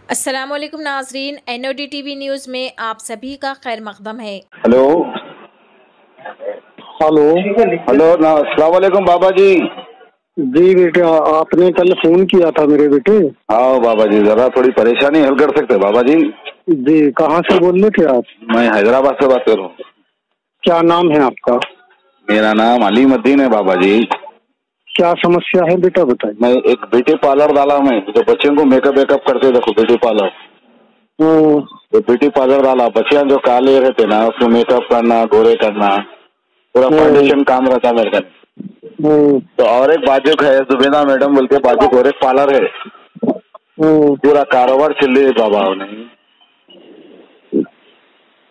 अस्सलामुअलैकुम नाजरीन, NOD TV news में आप सभी का खैर मकदम है। Hello hello. हेलो अस्सलाम वालेकुम बाबा जी। जी बेटा, आपने कल फोन किया था मेरे बेटे। हाँ बाबा जी, जरा थोड़ी परेशानी हल कर सकते बाबा जी? जी, कहाँ से बोल रहे थे आप? मैं हैदराबाद से बात कर रहा हूँ। क्या नाम है आपका? मेरा नाम अलीमुद्दीन है बाबा जी। क्या समस्या है बेटा, बताइए। मैं एक ब्यूटी पार्लर डाला, मैं जो बच्चों को मेकअप वेकअप करते देखो, ब्यूटी पार्लर। तो ब्यूटी पार्लर डाला, बच्चियां जो काले रहते ना उसको मेकअप करना, गोरे करना, पूरा फाउंडेशन काम रहता है मेरे का। तो और एक बाजू है जुबेदा मैडम बोल के, बाजू और एक पार्लर है। पूरा कारोबार चल रही है बाबा। नहीं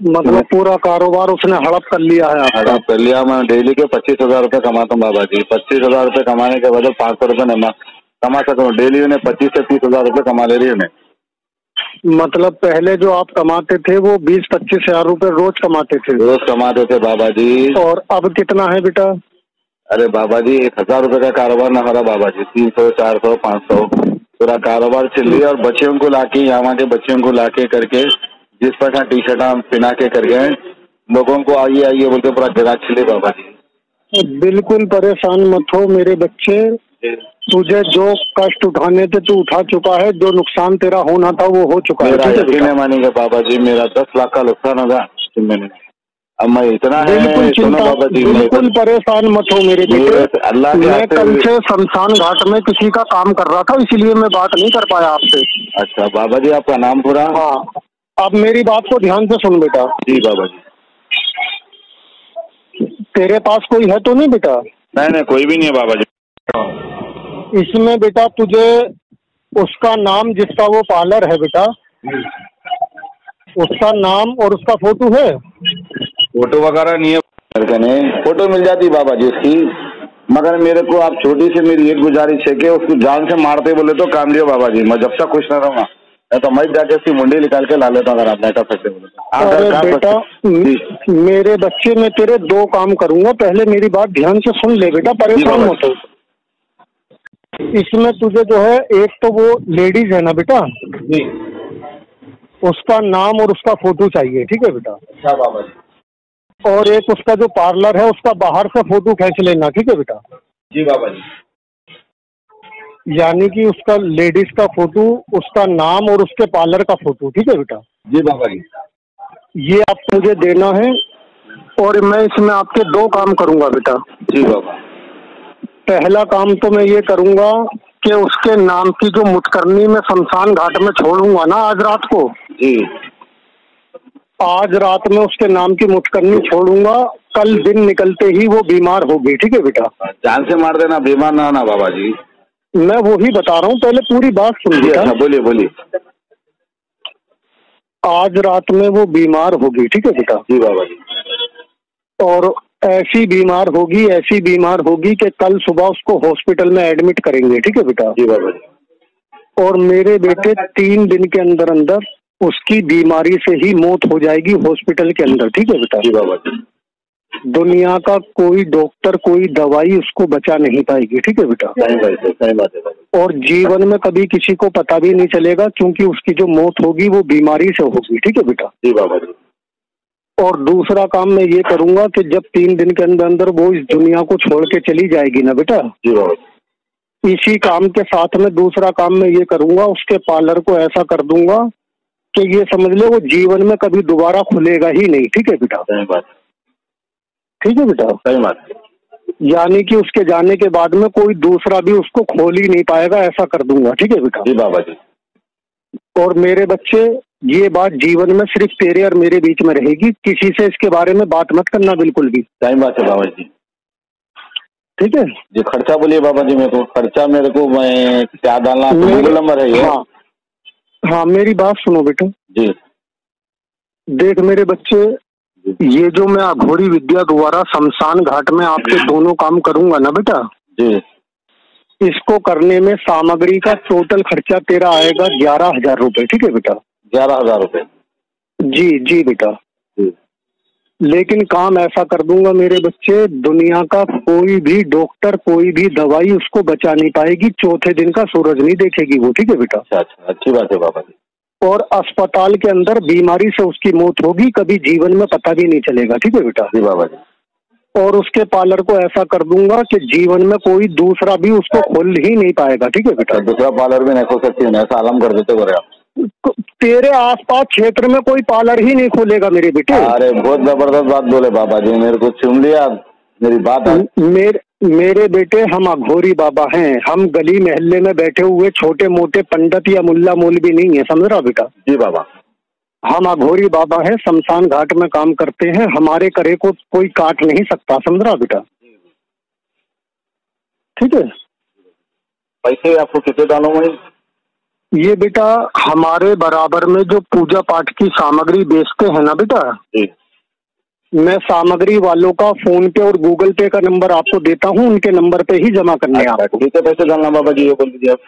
मतलब पूरा कारोबार उसने हड़प कर लिया है आपका? हड़प कर लिया। मैं डेली के 25,000 रुपये कमाता हूँ बाबा जी। 25,000 रुपये कमाने के बदले 500 रुपये कमा सकता हूँ डेली। उन्हें 25 से 30,000 रुपये कमा ले रही है उन्हें। मतलब पहले जो आप कमाते थे वो 20-25 हजार रुपए रोज कमाते थे? रोज कमाते थे बाबा जी। और अब कितना है बेटा? अरे बाबा जी, 1,000 रुपये का कारोबार ना हमारा बाबा जी। 300, 400, 500 पूरा कारोबार चल रही है। और बच्चियों को लाके, यहाँ के बच्चियों को लाके करके, जिस प्रकार टी शर्ट पहना के करके लोगों को आइए आइए बोलते पूरा गिराक चले बाबा जी। बिल्कुल परेशान मत हो मेरे बच्चे। तुझे जो कष्ट उठाने थे तू उठा चुका है, जो नुकसान तेरा होना था वो हो चुका है। मेरा यकीन नहीं मानेंगे बाबा जी, मेरा 10 लाख का नुकसान होगा मैंने। अब मैं इतना बिल्कुल सुनो बाबा जी, बिल्कुल परेशान मत हो मेरे बेटे। अल्लाह के मैं कल से शमशान घाट में किसी का काम कर रहा था, इसीलिए मैं बात नहीं कर पाया आपसे। अच्छा बाबा जी, आपका नाम पूरा? हाँ, अब मेरी बात को ध्यान से सुन बेटा। जी बाबा जी। तेरे पास कोई है तो नहीं बेटा? नहीं नहीं, कोई भी नहीं है बाबा जी। इसमें बेटा तुझे उसका नाम, जिसका वो पार्लर है बेटा, उसका नाम और उसका फोटो है? फोटो वगैरह नहीं है। फोटो मिल जाती बाबा जी उसकी, मगर मेरे को आप छोटी सी मेरी एक गुजारिश है कि उसको जान से मारते बोले तो काम लियो बाबा जी। मैं जब तक खुश न रहूंगा तो मैं जाके उसकी मुंडी निकाल के ला लेता हूँ, अगर आप नहीं कर सकते बोले तो। अरे बेटा, मेरे बच्चे में तेरे 2 काम करूंगा। पहले मेरी बात ध्यान से सुन ले बेटा, परेशान मत हो। इसमें तुझे जो है, एक तो वो लेडीज है ना बेटा जी, उसका नाम और उसका फोटो चाहिए, ठीक है बेटा? अच्छा बाबा जी। और एक उसका जो पार्लर है उसका बाहर से फोटो खींच लेना, ठीक है बेटा? जी बाबा जी। यानी कि उसका लेडीज का फोटो, उसका नाम और उसके पार्लर का फोटो, ठीक है बेटा? जी बाबा जी। ये आप मुझे देना है। और मैं इसमें आपके 2 काम करूंगा बेटा। जी बाबा। पहला काम तो मैं ये करूंगा कि उसके नाम की जो मुतकरनी में शमशान घाट में छोड़ूंगा ना आज रात को, जी, आज रात में उसके नाम की मुतकरनी छोड़ूंगा। कल दिन निकलते ही वो बीमार होगी, ठीक है बेटा? जान से मार देना, बीमार ना होना बाबा जी। मैं वो ही बता रहा हूँ, पहले पूरी बात सुन बेटा। अच्छा बोलिए बोलिए। आज रात में वो बीमार होगी, ठीक है बेटा? जी बाबा जी। और ऐसी बीमार होगी कि कल सुबह उसको हॉस्पिटल में एडमिट करेंगे, ठीक है बेटा? जी बाबा जी। और मेरे बेटे 3 दिन के अंदर अंदर उसकी बीमारी से ही मौत हो जाएगी हॉस्पिटल के अंदर, ठीक है बेटा? जी बाबा जी। दुनिया का कोई डॉक्टर, कोई दवाई उसको बचा नहीं पाएगी, ठीक है बेटा? सही बात है। और जीवन में कभी किसी को पता भी नहीं चलेगा, क्योंकि उसकी जो मौत होगी वो बीमारी से होगी, ठीक है बेटा? जी बाबा जी। और दूसरा काम मैं ये करूंगा कि जब 3 दिन के अंदर अंदर वो इस दुनिया को छोड़ के चली जाएगी ना बेटा, जी बाबा, इसी काम के साथ में दूसरा काम मैं ये करूंगा, उसके पार्लर को ऐसा कर दूंगा कि ये समझ ले वो जीवन में कभी दोबारा खुलेगा ही नहीं, ठीक है बेटा? सही बात। ठीक है बेटा? सही बात। यानी कि उसके जाने के बाद में कोई दूसरा भी उसको खोल ही नहीं पाएगा, ऐसा कर दूंगा, ठीक है बेटा? जी बाबा जी। और मेरे बच्चे, ये बात जीवन में सिर्फ तेरे और मेरे बीच में रहेगी, किसी से इसके बारे में बात मत करना बिल्कुल भी। सही बात है बाबा जी। ठीक है जी। खर्चा बोलिए बाबा जी। मेरे को खर्चा, मेरे को मैं क्या डालना, नंबर है ये? हाँ, मेरी बात सुनो बेटा जी। देख मेरे बच्चे, ये जो मैं अघोरी विद्या द्वारा शमशान घाट में आपके दोनों काम करूंगा ना बेटा जी, इसको करने में सामग्री का टोटल खर्चा तेरा आएगा 11,000 रुपए, ठीक है बेटा? 11,000 रुपए? जी जी बेटा। जी। लेकिन काम ऐसा कर दूंगा मेरे बच्चे, दुनिया का कोई भी डॉक्टर, कोई भी दवाई उसको बचा नहीं पाएगी। चौथे दिन का सूरज नहीं देखेगी वो, ठीक है बेटा? अच्छा, अच्छी बात है बाबा जी। और अस्पताल के अंदर बीमारी से उसकी मौत होगी, कभी जीवन में पता भी नहीं चलेगा। ठीक है बेटा जी बाबा जी। और उसके पार्लर को ऐसा कर दूंगा कि जीवन में कोई दूसरा भी उसको खोल ही नहीं पाएगा। ठीक है बेटा, दूसरा पार्लर भी नहीं खोल सकती, ऐसा आलम कर देते बोले आप। तेरे आसपास क्षेत्र में कोई पार्लर ही नहीं खोलेगा मेरे बेटे। अरे बहुत जबरदस्त बात बोले बाबा जी, मेरे को सुन लिया मेरी बात। मेरे बेटे हम अघोरी बाबा हैं, हम गली मोहल्ले में बैठे हुए छोटे मोटे पंडित या मुल्ला मौलवी नहीं है, समझ रहा बेटा। जी बाबा, हम अघोरी बाबा हैं, शमशान घाट में काम करते हैं, हमारे करे को कोई काट नहीं सकता, समझ रहा बेटा। ठीक है, पैसे आपको कितने डालूं मैं? ये बेटा हमारे बराबर में जो पूजा पाठ की सामग्री बेचते हैं ना बेटा जी, मैं सामग्री वालों का फोन पे और गूगल पे का नंबर आपको देता हूँ, उनके नंबर पे ही जमा करने हैं आपको। कितने पैसे डालना बाबा जी, ये बोल दीजिए आप।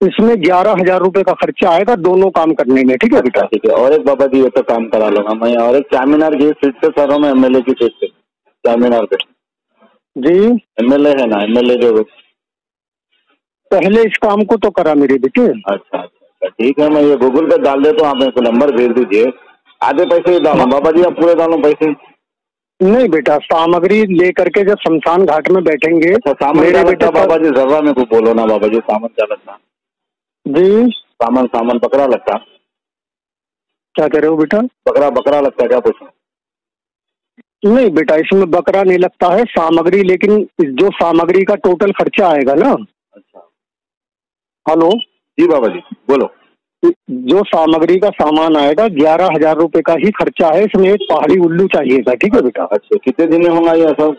इसमें 11,000 रुपए का खर्चा आएगा दोनों काम करने में। ठीक है बेटा, ठीक है। और एक बाबा जी ये तो काम करा लूंगा मैं, और एक चामीनार की सीट से सर हूँ मैं, MLA की सीट से चामीनार पे। जी MLA है ना, MLA जो। पहले इस काम को तो करा मेरे बेटे। अच्छा अच्छा, ठीक है, मैं ये गूगल पे डाल देता हूँ, आप मेरे को नंबर भेज दीजिए। आधे पैसे ही डालूं बाबा जी, आप पूरे डालूं पैसे? नहीं बेटा, सामग्री लेकर के जब शमशान घाट में बैठेंगे। अच्छा, सामान मेरे क्या बेटे लगता बाबा जी, जरा मेरे को बोलो ना बाबा जी, सामान क्या लगता? जी सामान बकरा लगता? क्या कह रहे हो बेटा? बकरा लगता है क्या पूछो? नहीं बेटा, इसमें बकरा नहीं लगता है, सामग्री, लेकिन जो सामग्री का टोटल खर्चा आएगा ना। अच्छा, हेलो जी बाबा जी बोलो। जो सामग्री का सामान आएगा 11,000 रुपए का ही खर्चा है, इसमें एक पहाड़ी उल्लू चाहिएगा। ठीक है बेटा। अच्छा, कितने दिन में होगा ये सब?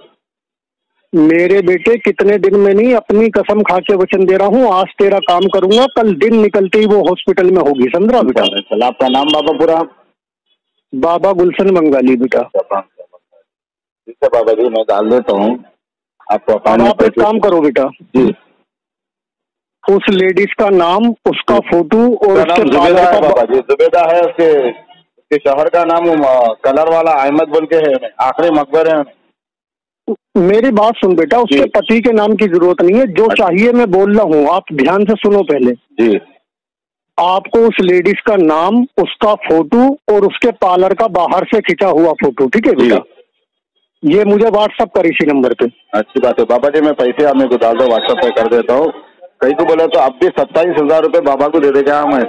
मेरे बेटे कितने दिन में नहीं, अपनी कसम खा के वचन दे रहा हूँ, आज तेरा काम करूंगा, कल दिन निकलते ही वो हॉस्पिटल में होगी, समझा बेटा। चल, आपका नाम बाबा पूरा? बाबा गुलशन बंगाली बेटा। ठीक है बाबा जी, मैं डाल देता हूँ आपको। आप एक काम करो बेटा, जी, उस लेडीज का नाम, उसका फोटो और उसके जुबेदा है बाबा जी, जुबेदा है। उसके शहर का नाम कलर वाला अहमद बोल के है, आखिरी मकबरे है। मेरी बात सुन बेटा, उसके पति के नाम की जरूरत नहीं है, जो चाहिए मैं बोल रहा हूँ, आप ध्यान से सुनो पहले जी। आपको उस लेडीज का नाम, उसका फोटो और उसके पार्लर का बाहर से खिंचा हुआ फोटो, ठीक है बेटा, ये मुझे व्हाट्सअप कर इसी नंबर पे। अच्छी बात है बाबा जी, मैं पैसे आप मेरे को डाल दो, व्हाट्सएप पे कर देता हूँ। कहीं को बोला तो अब भी 27,000 रुपये बाबा को दे क्या मैं?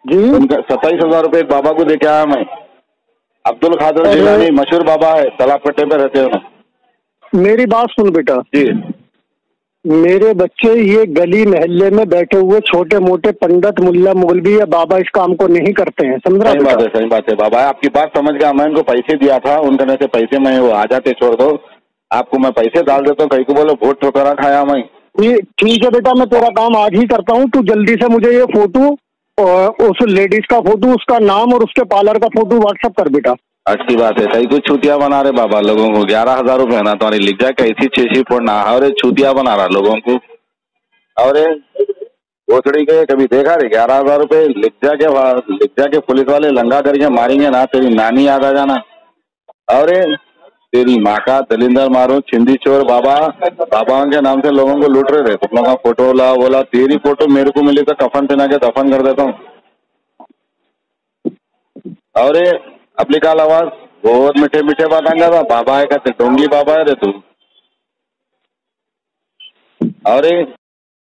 जी 27,000 रुपये बाबा को दे के आया मैं। अब्दुल खादर जिलानी मशहूर बाबा है, तालाब पट्टे पे रहते हैं। मेरी बात सुन बेटा जी, मेरे बच्चे ये गली मोहल्ले में बैठे हुए छोटे मोटे पंडित मुल्ला मौलवी या बाबा इस काम को नहीं करते हैं, समझ रहा? सही बात है बाबा, आपकी बात समझ गया। मैं उनको पैसे दिया था, उनके में से पैसे मैं वो आ जाते, छोड़ दो, आपको मैं पैसे डाल देता हूँ। कहीं को बोलो वोट ठोकरा खाया मैं। ठीक है बेटा, मैं तेरा काम आज ही करता हूँ, तू जल्दी से मुझे ये फोटो और उस लेडीज का फोटो, उसका नाम और उसके पार्लर का फोटो व्हाट्सएप कर बेटा। अच्छी बात है। कई कुछ छुतिया बना रहे बाबा लोगों को, 11,000 रुपये ना तुम्हारी लिख जाए, कैसी चेसी फोड़ना, और छुतिया बना रहा लोगों को। और भोसड़ी के कभी देखा रे 11,000 रुपये लिख जाके पुलिस वाले लंगा करके मारेंगे ना, तेरी नानी याद आ जाना। और तेरी माँ का दलिंदर मारो, छिंदी चोर बाबा, बाबा के नाम से लोगों को लूट रहे थे। तुम लोग का फोटो बोला, तेरी फोटो मेरे को मिली तो कफन पहना के दफन कर देता हूँ। और अपनी काल आवाज बहुत मीठे मीठे बात था, बाबा है कहते, डोंगी बाबा है रे तू। और